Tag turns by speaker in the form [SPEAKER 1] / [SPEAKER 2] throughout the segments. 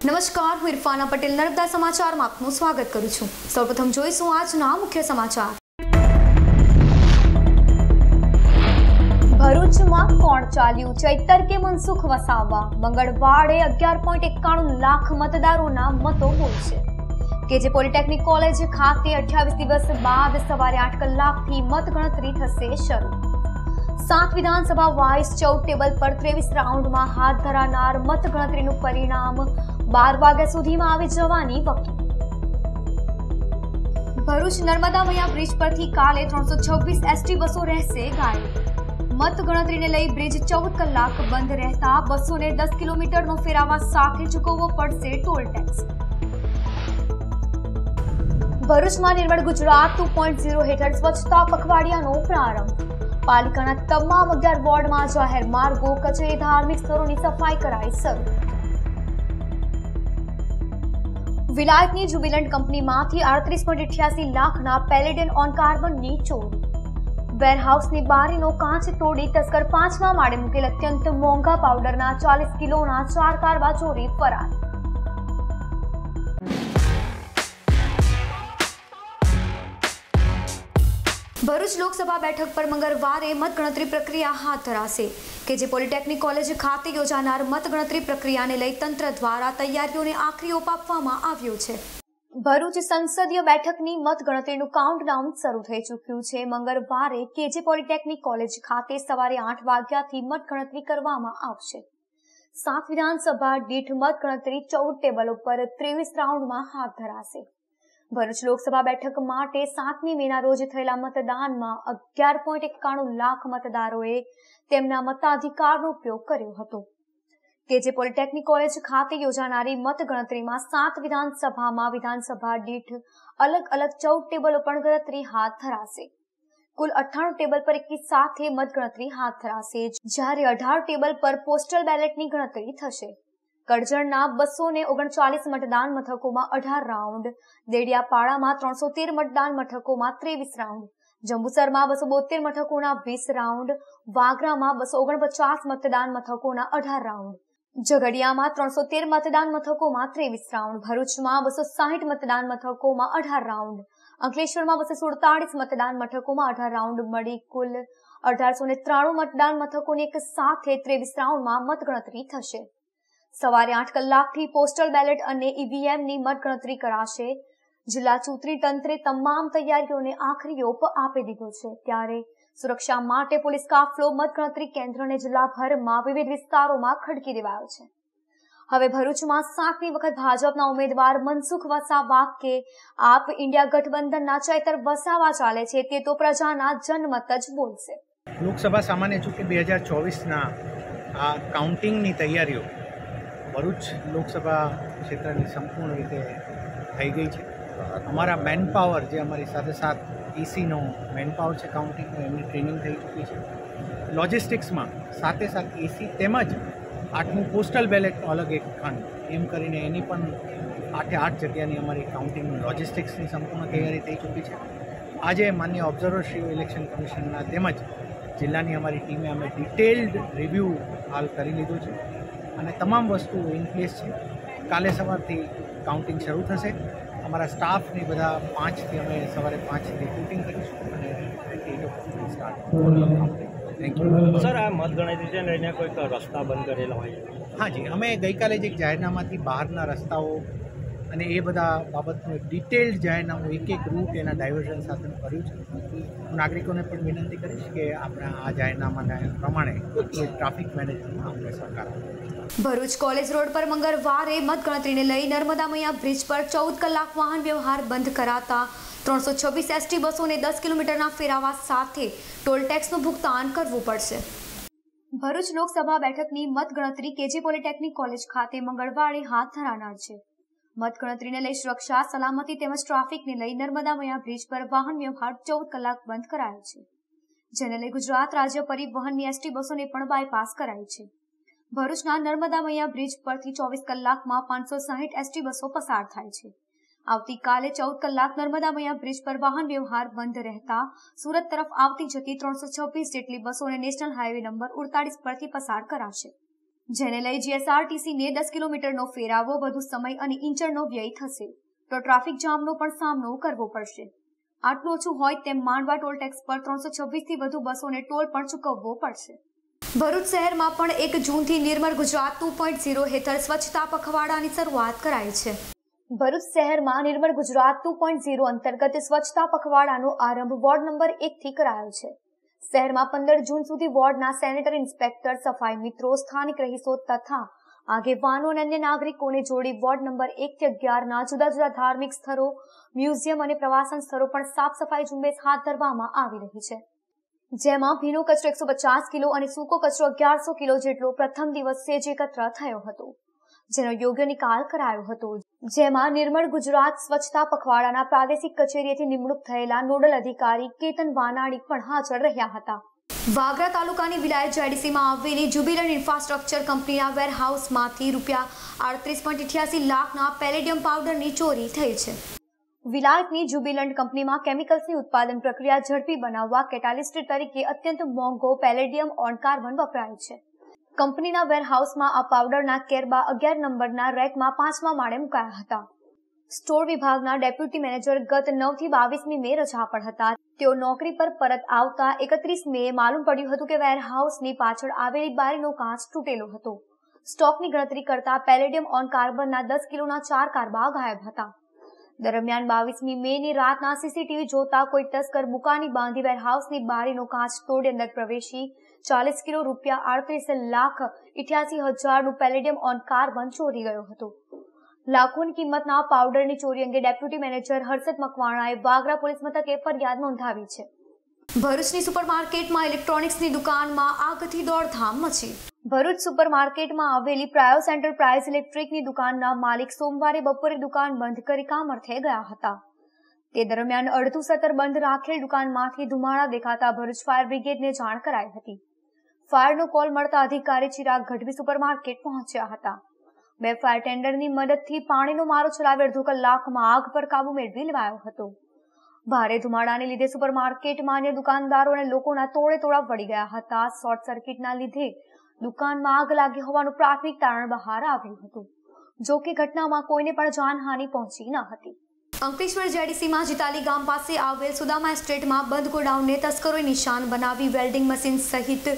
[SPEAKER 1] નમસ્કાર, હું ઇરફાના પટેલ નર્મદા સમાચારમાં આપનું સ્વાગત કરું છું। સૌપ્રથમ જોઈશું આજના મુખ્ય સમાચાર। ભરૂચમાં કોણ ચાલ્યું ચૈતર કે મનસુખ વસાવા? મંગળવારે 11.91 લાખ મતદારોના મતો બોલશે। કેજે પોલિટેકનિક કોલેજ ખાતે 28 દિવસ બાદ સવારે 8 કલાકથી મતગણતરી થશે શરૂ। 7 વિધાનસભા વાઇસ 14 ટેબલ પર 23 રાઉન્ડમાં હાથ ધરાનાર મતગણતરીનું પરિણામ 12 વાગ્યા સુધીમાં આવી જવાની વકી। ભરૂચ નર્મદા મૈયા બ્રિજ પરથી કાલે 326 એસટી બસો રહેશે ગાયબ। મતગણતરીને લઈ બ્રિજ 14 કલાક બંધ રહેતા બસોને 10 કિલોમીટરનો ફેરાવા સાથે ચૂકવવો પડશે ટોલ ટેક્સ। ભરૂચમાં નિર્મળ ગુજરાત 2.0 હેઠળ સ્વચ્છતા પખવાડિયાનો પ્રારંભ। પાલિકાના તમામ 11 વોર્ડમાં જાહેર માર્ગો, કચેરી, ધાર્મિક સ્થળોની સફાઈ કરાઈ શરૂ। વિલાયતની જ્યુબિલન્ટ કંપનીમાંથી 38.88 લાખના પેલેડિયમ ઓન કાર્બનની ચોરી। વેરહાઉસની બારીનો કાચ તોડી તસ્કર 5મા માળે મૂકેલ અત્યંત મોંઘા પાવડરના 40 કિલોના 4 કારવા ચોરી ફરાર। ભરૂચ લોકસભા બેઠક પર મંગળવારે મતગણતરી પ્રક્રિયા હાથ ધરાશે। કેજે પોલિટેકનિક કોલેજ ખાતે યોજાનાર મતગણતરી પ્રક્રિયાને લઈ તંત્ર દ્વારા તૈયારીઓને આખરી ઓપ આપવામાં આવ્યો છે। ભરૂચ સંસદીય બેઠકની મતગણતરીનું કાઉન્ટડાઉન શરૂ થઈ ચૂક્યું છે। મંગળવારે કેજે પોલિટેકનિક કોલેજ ખાતે સવારે 8 વાગ્યાથી મતગણતરી કરવામાં આવશે। 7 વિધાનસભા દીઠ મતગણતરી 14 ટેબલો પર 23 રાઉન્ડમાં હાથ ધરાશે। ભરૂચ લોકસભા બેઠક માટે 7મી મેના રોજ થયેલા મતદાનમાં 11.91 લાખ મતદારોએ તેમના મતાધિકારનો ઉપયોગ કર્યો હતો। કેજે પોલિટેકનિક કોલેજ ખાતે યોજાનારી મતગણતરીમાં 7 વિધાનસભામાં વિધાનસભા દીઠ અલગ અલગ 14 ટેબલો પર ગણતરી હાથ ધરાશે। કુલ 98 ટેબલ પર એકી સાથે મતગણતરી હાથ ધરાશે, જ્યારે 18 ટેબલ પર પોસ્ટલ બેલેટની ગણતરી થશે। કરજણના 239 મતદાન મથકોમાં 18 રાઉન્ડ, દેડિયાપાડામાં 313 મતદાન મથકોમાં 23 રાઉન્ડ, જંબુસરમાં 272 મથકોના 20 રાઉન્ડ, વાગરામાં 249 મતદાન મથકોના 18 રાઉન્ડ, ઝઘડિયામાં 313 મતદાન મથકોમાં 23 રાઉન્ડ, ભરૂચમાં 260 મતદાન મથકોમાં 18 રાઉન્ડ, અંકલેશ્વરમાં 247 મતદાન મથકોમાં 18 રાઉન્ડ મળી કુલ 1893 મતદાન મથકોની એક સાથે 23 રાઉન્ડમાં મતગણતરી થશે। સવારે 8 કલાકથી પોસ્ટલ બેલેટ અને ઈવીએમની મતગણતરી કરાશે। જિલ્લા ચૂંટણી તંત્રે તમામ તૈયારીઓને આખરી ઓપ આપી દીધો છે, ત્યારે સુરક્ષા માટે પોલીસ કાફલો મતગણતરી કેન્દ્રને જિલ્લાભરમાં વિવિધ વિસ્તારોમાં ખડકી દેવાયો છે। હવે ભરૂચમાં 7મી વખત ભાજપના ઉમેદવાર મનસુખ વસાવા કે આપ ઇન્ડિયા ગઠબંધનના ચૈતર વસાવા ચાલે છે, તે તો પ્રજાના જનમત જ બોલશે।
[SPEAKER 2] લોકસભા સામાન્ય ચૂંટણી 2024ના આ કાઉન્ટિંગની તૈયારીઓ ભરૂચ લોકસભા ક્ષેત્રની સંપૂર્ણ રીતે થઈ ગઈ છે। અમારા મેનપાવર જે અમારી સાથે સાથ ઈસીનો મેનપાવર છે કાઉન્ટિંગનો, એમની ટ્રેનિંગ થઈ ચૂકી છે। લોજિસ્ટિક્સમાં સાથે ઈસી તેમજ 8મું પોસ્ટલ બેલેટનો અલગ એક ખંડ એમ કરીને એની પણ 8 જગ્યાની અમારી કાઉન્ટિંગ લોજિસ્ટિક્સની સંપૂર્ણ તૈયારી થઈ ચૂકી છે। આજે માન્ય ઓબ્ઝર્વરશ્રીઓ ઇલેક્શન કમિશનના તેમજ જિલ્લાની અમારી ટીમે અમે ડિટેલ્ડ રિવ્યૂ હાલ કરી લીધું છે અને તમામ વસ્તુઓ ઇન પ્લેસ છે। કાલે સવારથી કાઉન્ટિંગ શરૂ થશે। અમારા સ્ટાફની બધા 5થી અમે સવારે 5થી રિપોર્ટિંગ કરીશું અને સ્ટાર્ટ થેન્ક યુ
[SPEAKER 3] સર। આ મતગણતરી છે ને એને કોઈક રસ્તા બંધ કરેલા હોય?
[SPEAKER 2] હા જી, અમે ગઈકાલે જ એક જાહેરનામાથી બહારના રસ્તાઓ અને એ બધા બાબતનું એક ડિટેલ્ડ જાહેરનામું એક રૂટ એના ડાયવર્ઝન સાથેનું કર્યું છે। હું નાગરિકોને પણ વિનંતી કરીશ કે આપણા આ જાહેરનામાના પ્રમાણે ટ્રાફિક મેનેજમેન્ટમાં અમને સહકાર આપે।
[SPEAKER 1] ભરૂચ કોલેજ રોડ પર મંગળવારે મતગણતરીને લઈ નર્મદા મૈયા બ્રિજ પર 14 કલાક વાહન વ્યવહાર બંધ કરાતા 326 એસટી બસોને 10 કિલોમીટરના ફેરાવા સાથે ટોલ ટેક્સનું ભુગતાન કરવું પડશે। ભરૂચ લોકસભા બેઠકની મતગણતરી કેજે પોલિટેકનિક કોલેજ ખાતે મંગળવારે હાથ ધરાનાર છે। મતગણતરીને લઈ સુરક્ષા, સલામતી તેમજ ટ્રાફિકને લઈ નર્મદા મૈયા બ્રિજ પર વાહન વ્યવહાર 14 કલાક બંધ કરાયો છે, જેને લઈ ગુજરાત રાજ્ય પરિવહનની એસટી બસોને પણ બાયપાસ કરાઈ છે। ભરૂચના નર્મદા મૈયા બ્રિજ પરથી 24 કલાકમાં 560 એસટી બસો પસાર થાય છે। આવતીકાલે 14 કલાક નર્મદા મૈયા બ્રિજ પર વાહન વ્યવહાર બંધ રહેતા સુરત તરફ આવતી જતી 326 જેટલી બસોને નેશનલ હાઈવે નંબર 48 પરથી પસાર કરાશે। જેને લઈ જીએસઆરટીસીને 10 કિલોમીટરનો ફેરાવો, વધુ સમય અને ઇંચણનો વ્યય થશે તો ટ્રાફિક જામનો પણ સામનો કરવો પડશે. આટલું ઓછું હોય તેમ માંડવા ટોલ ટેક્સ પર 326થી વધુ બસોને ટોલ પણ ચૂકવવો પડશે. ભરૂચ શહેરમાં પણ 1 જૂનથી નિર્મળ ગુજરાત 2.0 હેઠળ સ્વચ્છતા પખવાડાની શરૂઆત કરાઈ છે. ભરૂચ શહેરમાં નિર્મળ ગુજરાત 2.0 અંતર્ગત સ્વચ્છતા પખવાડાનો આરંભ વોર્ડ નંબર 1 થી કરાયો છે. શહેરમાં 15 જૂન સુધી વોર્ડના સેનેટરી ઇન્સ્પેક્ટર, સફાઈ મિત્રો, સ્થાનિક રહીશો તથા આગેવાનો અને અન્ય નાગરિકોને જોડી વોર્ડ નંબર 1 થી 11ના જુદા જુદા ધાર્મિક સ્થળો, મ્યુઝિયમ અને પ્રવાસન સ્થળો પણ સાફ સફાઈ ઝુંબેશ હાથ ધરવામાં આવી રહી છે. જેમાં ભીનો કચરો 150 કિલો અને સૂકો કચરો 1100 કિલો જેટલો પ્રથમ દિવસે જ એકત્ર થયો હતો, જેનો યોગ્ય નિકાલ કરાયો હતો. જેમાં નિર્મળ ગુજરાત સ્વચ્છતા પખવાડાના પ્રાદેશિક કચેરીએથી નિમણૂક થયેલા નોડલ અધિકારી કેતન વાનાણી પણ હાજર રહ્યા હતા. વાગરા તાલુકાની વિલાયત જેડીસીમાં આવેલી જ્યુબિલન્ટ ઇન્ફ્રાસ્ટ્રક્ચર કંપનીના વેરહાઉસમાંથી ₹38.88 લાખના પેલેડિયમ પાવડરની ચોરી થઈ છે. વિલાયતની જ્યુબિલન્ટ કંપનીમાં કેમિકલ્સની ઉત્પાદન પ્રક્રિયા ઝડપી બનાવવા કેટાલિસ્ટ તરીકે અત્યંત મોંઘો પેલેડિયમ ઓન કાર્બન વપરાય છે. કંપનીના વેરહાઉસમાં આ પાવડરના કેરબા 11 નંબરના રેકમાં 5મા માળે મુકાયા હતા. સ્ટોર વિભાગના ડેપ્યુટી મેનેજર ગત 9 થી 22મી મે રજા પર હતા. તેઓ નોકરી પર પરત આવતા 31 મેએ માલુમ પડ્યું હતું કે વેરહાઉસની પાછળ આવેલી બારીનો કાચ તૂટેલો હતો. સ્ટોકની ગણતરી કરતા પેલેડિયમ ઓન કાર્બનના 10 કિલોના 4 કારબા ગાયબ હતા. દરમિયાન 22મી મેની રાતના સીસીટીવી જોતા કોઈ તસ્કર બુકાની બાંધી વેરહાઉસની બારીનો કાચ તોડી અંદર પ્રવેશી 40 કિલો ₹38,88,000નું પેલેડિયમ ઓન કાર્બન ચોરી ગયો હતો. લાખોની કિંમતના પાવડરની ચોરી અંગે ડેપ્યુટી મેનેજર હર્ષદ મકવાણાએ વાગરા પોલીસ મથકે ફરિયાદ નોંધાવી છે. ભરૂચની સુપરમાર્કેટમાં ઇલેક્ટ્રોનિક્સની દુકાનમાં આગથી દોડધામ મચી. ભરૂચ સુપરમાર્કેટમાં આવેલી પ્રાયોસ એન્ટરપ્રાઇઝ ઇલેક્ટ્રિકની દુકાનના માલિક સોમવારે બપોરે દુકાન બંધ કરી કામ અર્થે ગયા હતા. તે દરમિયાન અડધું સતર બંધ રાખેલ દુકાનમાંથી ધુમાડા દેખાતા ભરૂચ ફાયર બ્રિગેડને જાણ કરાઈ હતી. ફાયરનો કોલ મળતા અધિકારી ચિરાગ ગઢવી સુપરમાર્કેટ પહોંચ્યા હતા. 2 ફાયર ટેન્ડરની મદદથી પાણીનો મારો ચલાવી અડધો કલાકમાં આગ પર કાબુ મેળવી લેવાયો હતો. ભારે ધુમાડાને લીધે સુપરમાર્કેટમાં અન્ય દુકાનદારો અને લોકોના તોડે તોડા વળી ગયા હતા. શોર્ટ સર્કિટના લીધે દુકાનમાં આગ લાગી હોવાનું પ્રાથમિક તારણ બહાર આવ્યું હતું. જો કે ઘટનામાં કોઈને પણ જાનહાનિ પહોંચી ન હતી. અંકલેશ્વર જેડીસીમાં જીતાલી ગામ પાસે આવેલ સુદામા એસ્ટેટમાં બંધ ગોડાઉનને તસ્કરોએ નિશાન બનાવી વેલ્ડિંગ મશીન સહિત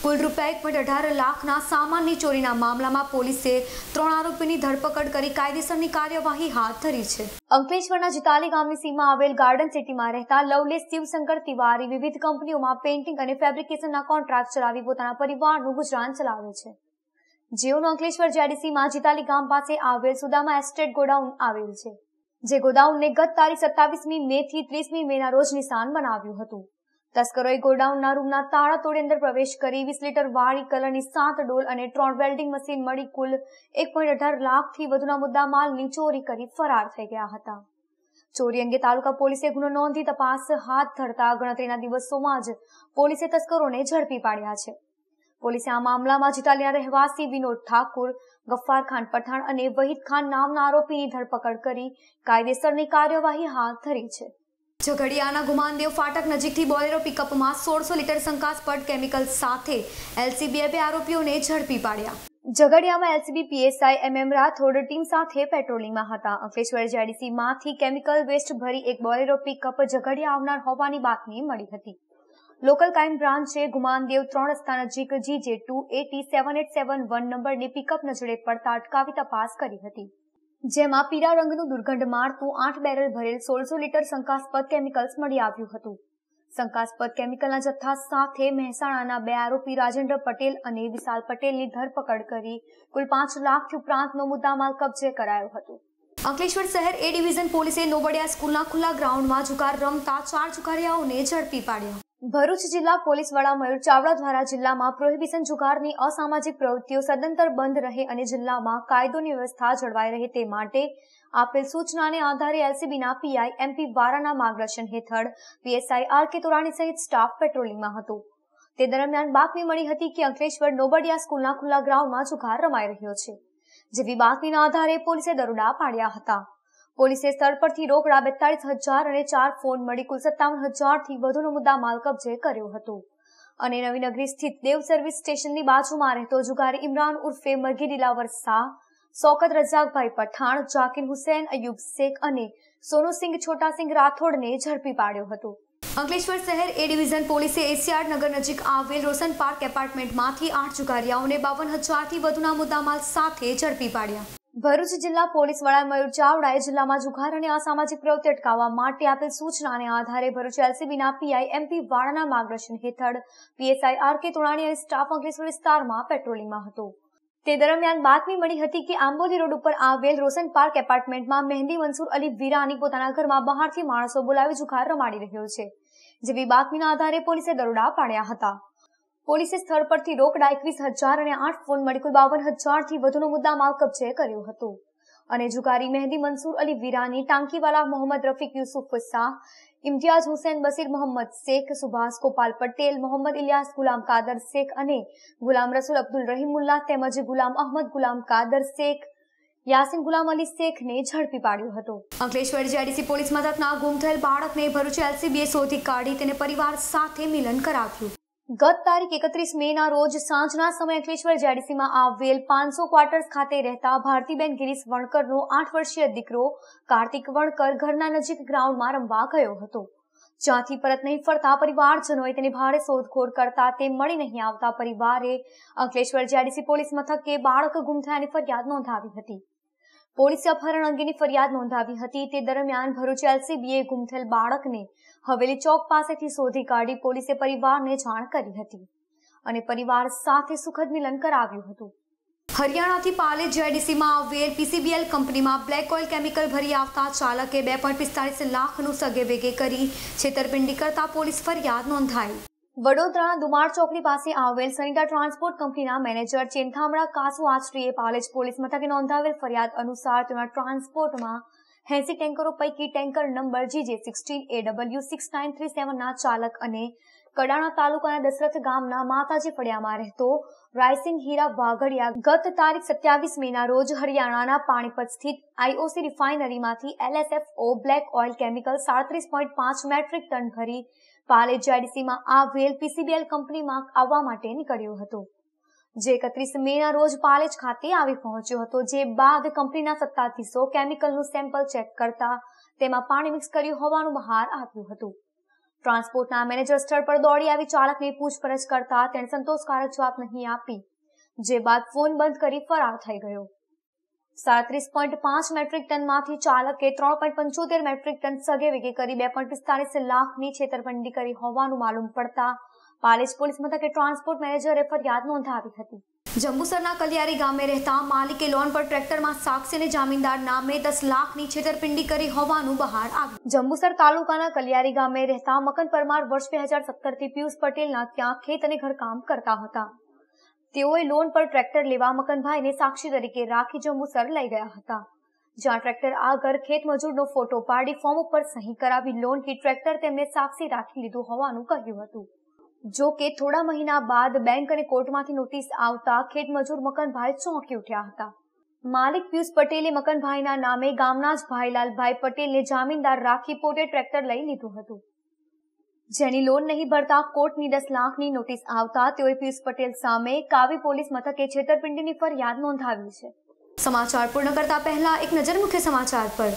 [SPEAKER 1] કુલ ₹1.18 લાખના સામાનની ચોરીના મામલામાં પોલીસે 3 આરોપીની ધરપકડ કરી કાયદેસરની કાર્યવાહી હાથ ધરી છે. અંકલેશ્વરના જીતાલી ગામની સીમા આવેલ ગાર્ડન સિટીમાં રહેતા લવલેશ શિવશંકર તિવારી વિવિધ કંપનીઓમાં પેઇન્ટિંગ અને ફેબ્રિકેશનના કોન્ટ્રાક્ટ ચલાવી પોતાના પરિવારનું ગુજરાન ચલાવે છે. જેઓનું અંકલેશ્વર જેડીસીમાં જીતાલી ગામ પાસે આવેલ સુદામા એસ્ટેટ ગોડાઉન આવેલ છે. જે ગોડાઉનને ગત તારીખ 27મી મે થી 30મી મેના રોજ નિશાન બનાવ્યું હતું. તસ્કરોએ ગોડાઉનના રૂમના તાળા તોડી અંદર પ્રવેશ કરી 20 લીટર વાળી કલરની 7 ડોલ અને 3 વેલ્ડિંગ મશીન મળી કુલ 1.18 લાખથી વધુના મુદ્દા માલની ચોરી કરી ફરાર થઈ ગયા હતા. ચોરી અંગે તાલુકા પોલીસે ગુનો નોંધી તપાસ હાથ ધરતા ગણતરીના દિવસોમાં જ પોલીસે તસ્કરોને ઝડપી પાડ્યા છે. પોલીસે આ મામલામાં જીતાલીના રહેવાસી વિનોદ ઠાકુર, ગફ્ફાર ખાન પઠાણ અને વહીદ ખાન નામના આરોપીની ધરપકડ કરી કાયદેસરની કાર્યવાહી હાથ ધરી છે. ઝઘડિયાના ગુમાનદેવ ફાટક નજીકથી બોલેરો પિકઅપમાં 1600 લીટર શંકાસ્પદ કેમિકલ સાથે એલસીબીએ 2 આરોપીઓને ઝડપી પાડ્યા. ઝઘડિયામાં LCB PSI MM Rathod team સાથે પેટ્રોલિંગમાં હતા. અંકલેશ્વર જેડીસીમાંથી કેમિકલ વેસ્ટ ભરી એક બોલેરો પિકઅપ ઝઘડિયા આવનાર હોવાની બાતમી મળી હતી. લોકલ ક્રાઇમ બ્રાન્ચે ગુમાનદેવ 3 રસ્તા નજીક GJ2 AT7871 નંબરની પિકઅપ નજરે પડતા અટકાવી તપાસ કરી હતી. જેમાં પીળા રંગનું દુર્ગંધ મારતું 8 બેરલ ભરેલ 1600 લીટર શંકાસ્પદ કેમિકલ્સ મળી આવ્યું હતું. શંકાસ્પદ કેમિકલના જથ્થા સાથે મહેસાણાના 2 આરોપી રાજેન્દ્ર પટેલ અને વિશાલ પટેલની ધરપકડ કરી કુલ 5 લાખથી ઉપરાંતનો મુદ્દામાલ કબજે કરાયો હતો. અંકલેશ્વર શહેર A ડિવિઝન પોલીસે નોબડિયા સ્કૂલના ખુલ્લા ગ્રાઉન્ડમાં જુગાર રમતા 4 જુગારીયાઓને ઝડપી પાડ્યા. ભરૂચ જિલ્લા પોલીસ વડા મયુર ચાવડા દ્વારા જિલ્લામાં પ્રોહિબિશન જુગારની અસામાજિક પ્રવૃત્તિઓ સદંતર બંધ રહે અને જિલ્લામાં કાયદોની વ્યવસ્થા જળવાઈ રહે તે માટે આપેલ સૂચનાને આધારે એલસીબીના પીઆઈ MP વારાના માર્ગદર્શન હેઠળ પીએસઆઈ RK તોરાણી સહિત સ્ટાફ પેટ્રોલિંગમાં હતો. તે દરમિયાન બાતમી મળી હતી કે અંકલેશ્વર નોબડિયા સ્કૂલના ખુલ્લા ગ્રાઉન્ડમાં જુગાર રમાઈ રહ્યો છે. જેવી બાતમીના આધારે પોલીસે દરોડા પાડ્યા હતા. પોલીસે સ્થળ પરથી રોકડા 42,000 અને 4 ફોન મળી કુલ 57,000થી વધુનો મુદ્દામાલ કબજે કર્યો હતો. અને નવીનગરી સ્થિત દેવ સર્વિસ સ્ટેશનની બાજુમાં રહેતો જુગારી ઇમરાન ઉર્ફે મરઘી દિલાવર શાહ, શૌકત રજાકભાઈ પઠાણ, જાકીર હુસૈન, અયુબ શેખ અને સોનુસિંહ છોટાસિંહ રાઠોડને ઝડપી પાડ્યો હતો. અંકલેશ્વર શહેર એ ડિવિઝન પોલીસે એશિયાડ નગર નજીક આવેલ રોશન પાર્ક એપાર્ટમેન્ટમાંથી 8 જુગારીયાઓને 52,000થી વધુના મુદ્દામાલ સાથે ઝડપી પાડ્યા. ભરૂચ જિલ્લા પોલીસ વડા મયુર ચાવડાએ જિલ્લામાં જુગાર અને અસામાજિક પ્રવૃત્તિ અટકાવવા માટે આપેલ સૂચનાને આધારે ભરૂચ એલસીબીના પીઆઈ એમપી વાળાના માર્ગદર્શન હેઠળ પીએસઆઈ આરકે તોણાણી અને સ્ટાફ અંકલેશ્વર વિસ્તારમાં પેટ્રોલિંગમાં હતો. તે દરમિયાન બાતમી મળી હતી કે આંબોલી રોડ ઉપર આવેલ રોશન પાર્ક એપાર્ટમેન્ટમાં મહેંદી મંસૂર અલી વિરાની પોતાના ઘરમાં બહારથી માણસો બોલાવી જુગાર રમાડી રહ્યો છે. જેવી બાતમીના આધારે પોલીસે દરોડા પાડ્યા હતા. પોલીસે સ્થળ પરથી રોકડા 21,000 અને 8 ફોન મળી કુલ 52,000થી વધુનો મુદ્દામાલ કબજે કર્યો હતો. અને જુગારી મહેંદી મંસૂર અલી વિરાની, ટાંકીવાલા મોહમ્મદ રફીક યુસુફ શાહ, ઇમ્તિયાઝ હુસૈન બસીર મોહમ્મદ શેખ, સુભાષ ગોપાલ પટેલ, મોહમ્મદ ઇલિયાસ ગુલામ કાદર શેખ અને ગુલામ રસૂલ અબ્દુલ રહીમુલ્લાહ તેમજ ગુલામ અહમદ ગુલામ કાદર શેખ, યાસીન ગુલામ અલી શેખને ઝડપી પાડ્યો હતો. અંકલેશ્વર જેડીસી પોલીસ મથકના ગુમ થયેલ બાળકને ભરૂચ એલસીબીએ શોધી કાઢી તેને પરિવાર સાથે મિલન કરાવ્યું. ગત તારીખ 31 મેના રોજ સાંજના સમયે અંકલેશ્વર જેડીસીમાં આવેલ 500 ક્વાર્ટર્સ ખાતે રહેતા ભારતીબેન ગિરીશ વણકરનો 8 વર્ષીય દીકરો કાર્તિક વણકર ઘરના નજીક ગ્રાઉન્ડમાં રમવા ગયો હતો. જ્યાંથી પરત નહીં ફરતા પરિવારજનોએ તેની ભારે શોધખોળ કરતા તે મળી નહીં આવતા પરિવારે અંકલેશ્વર જેડીસી પોલીસ મથકે બાળક ગુમ થયાની ફરિયાદ નોંધાવી હતી. પોલીસે અપહરણ અંગેની ફરિયાદ નોંધાવી હતી. તે દરમિયાન ભરૂચ એલસીબીએ ગુમ થયેલ બાળકને હવેલી ચોક પાસેથી શોધી કાઢી પોલીસે પરિવારને જાણ કરી હતી અને પરિવાર સાથે સુખદ મિલન કરાવ્યું હતું. હરિયાણાથી પાલેજ જેડીસીમાં આવેલ પીસીબીએલ કંપનીમાં બ્લેક ઓઇલ કેમિકલ ભરી આવતા ચાલકે 2.45 લાખનું સગે વેગે કરી છેતરપિંડી કરતા પોલીસ ફરિયાદ નોંધાઈ. વડોદરાના દુમાર ચોકડી પાસે આવેલ સનિટા ટ્રાન્સપોર્ટ કંપનીના મેનેજર ચેન્થામડા કાસુ આચરીએ પાલેજ પોલીસ મથકે નોંધાવેલ ફરિયાદ અનુસાર તેના ટ્રાન્સપોર્ટમાં 80 ટેન્કરો પૈકી ટેન્કર નંબર GJ16AW6937ના ચાલક અને કડાણા તાલુકાના દશરથ ગામના માતાજી ફળિયામાં રહેતો રાયસિંગ હીરા વાઘડિયા ગત તારીખ 27 મેના રોજ હરિયાણાના પાણીપત સ્થિત આઈઓસી રિફાઇનરીમાંથી LSFO black oil chemical 37.5 metric ton ભરી પાલેજ જેડીસીમાં આવેલ પીસીબીએલ કંપનીમાં આવવા માટે નીકળ્યો હતો. જે 31 મેના રોજ પાલેજ ખાતે આવી પહોંચ્યો હતો. જે બાદ કંપનીના સત્તાધીશો કેમિકલનું સેમ્પલ ચેક કરતા તેમાં પાણી મિક્સ કર્યું હોવાનું બહાર આવ્યું હતું. ટ્રાન્સપોર્ટના મેનેજર સ્થળ પર દોડી આવી ચાલકને પૂછપરછ કરતા તેણે સંતોષકારક જવાબ નહીં આપી. જે બાદ ફોન બંધ કરી ફરાર થઈ ગયો. 37.5 મેટ્રિક ટનમાંથી ચાલકે 3.75 મેટ્રિક ટન સગે વેગે કરી 2.45 લાખની છેતરપિંડી કરી હોવાનું માલુમ પડતા પાલેજ પોલીસ મથકે ટ્રાન્સપોર્ટ મેનેજરે ફરિયાદ નોંધાવી હતી. જંબુસરના કલિયારી ગામે રહેતા માલિકે લોન પર ટ્રેક્ટરમાં સાક્ષી અને જામીનદાર નામે 10 લાખની છેતરપિંડી કરી હોવાનું બહાર આવ્યું. જંબુસર તાલુકાના કલિયારી ગામે રહેતા મકન પરમાર વર્ષ 2017થી પિયુષ પટેલના ત્યાં ખેત અને ઘરકામ કરતા હતા. તેઓએ લોન પર ટ્રેક્ટર લેવા મકનભાઈને સાક્ષી તરીકે રાખી જંબુસર લઈ ગયા હતા. જ્યાં ટ્રેક્ટર આગળ ખેત મજૂરનો ફોટો પાડી ફોર્મ ઉપર સહી કરાવી લોનથી ટ્રેક્ટર તેમને સાક્ષી રાખી લીધું હોવાનું કહ્યું હતું. જો કે થોડા મહિના બાદ બેંક અને કોર્ટમાંથી નોટિસ આવતા ખેત મજૂર મકનભાઈ ચોંકી ઉઠ્યા હતા. માલિક પિયુષ પટેલે મકનભાઈના નામે ગામના જ ભાઈલાલભાઈ પટેલને જામીનદાર રાખી પોતે ટ્રેક્ટર લઈ લીધું હતું. જેની લોન નહીં ભરતા કોર્ટની 10 લાખની નોટિસ આવતા તેઓએ પિયુષ પટેલ સામે કાવી પોલીસ મથકે છેતરપિંડીની ફરિયાદ નોંધાવી છે. સમાચાર પૂર્ણ કરતા પહેલા એક નજર મુખ્ય સમાચાર પર.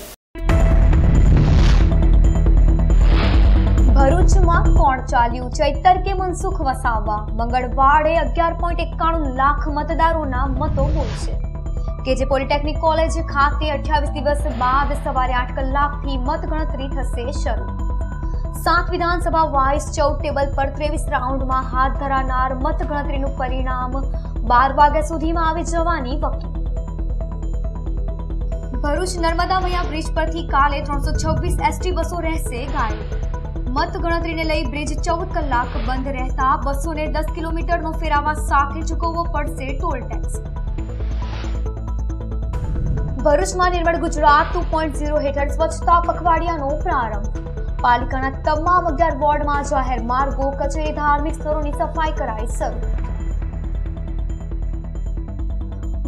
[SPEAKER 1] ભરૂચમાં કોણ ચાલ્યું ચૈતર કે મનસુખ વસાવા? મંગળવારે 11.91 લાખ મતદારોના મતો બોલશે. કેજે પોલિટેકનિક કોલેજ ખાતે 28 દિવસ બાદ સવારે 8 કલાકથી મતગણતરી થશે શરૂ. 7 વિધાનસભા વાઇસ 14 ટેબલ પર 23 રાઉન્ડમાં હાથ ધરાનાર મતગણતરીનું પરિણામ 12 વાગ્યા સુધીમાં આવી જવાની વકી. ભરૂચ નર્મદા મૈયા બ્રિજ પરથી કાલે 326 એસટી બસો રહેશે ગાયબ. મતગણતરીને લઈ બ્રિજ 14 કલાક બંધ રહેતા બસોને 10 કિલોમીટરનો ફેરાવા સાથે ચૂકવવો પડશે ટોલ ટેક્સ. ભરૂચમાં નિર્મળ ગુજરાત 2.0 હેઠળ સ્વચ્છતા પખવાડિયાનો પ્રારંભ. પાલિકાના તમામ 11 વોર્ડમાં જાહેર માર્ગો, કચેરી, ધાર્મિક સ્થળોની સફાઈ કરાઈ શરૂ.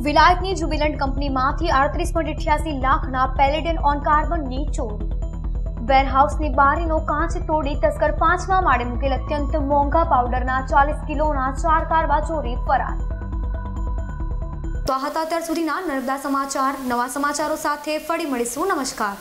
[SPEAKER 1] વિલાયતની જુબિલન્ટ કંપનીમાંથી 38.88 લાખના પેલેડિયમ ઓન કાર્બનની ચોરી. વેરહાઉસની બારીનો કાચ તોડી તસ્કર 5મા માળે મૂકેલ અત્યંત મોંઘા પાવડરના 40 કિલોના 4 કારવા ચોરી ફરાર. તો આ હતા અત્યાર સુધીના નર્મદા સમાચાર. નવા સમાચારો સાથે ફરી મળીશું. નમસ્કાર.